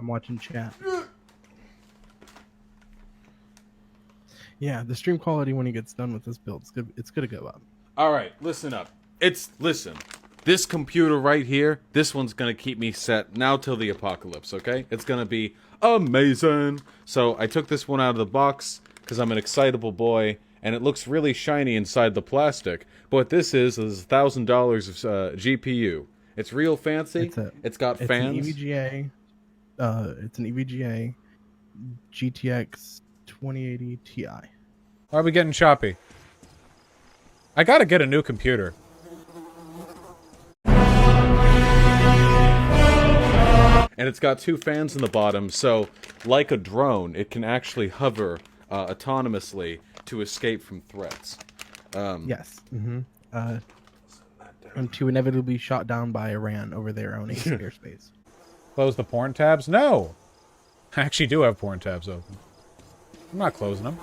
I'm watching chat. Yeah, the stream quality when he gets done with this build, it's gonna go up. All right, listen up. Listen. This computer right here, this one's gonna keep me set now till the apocalypse, okay? It's gonna be amazing. So I took this one out of the box because I'm an excitable boy, and it looks really shiny inside the plastic. But what this is $1,000 of GPU. It's real fancy. It's got fans. It's an EVGA GTX 2080 Ti. Why are we getting choppy? I gotta get a new computer. And it's got 2 fans in the bottom, so like a drone, it can actually hover autonomously to escape from threats. Yes. And to inevitably be shot down by Iran over their own airspace. Close the porn tabs? No! I actually do have porn tabs open. I'm not closing them.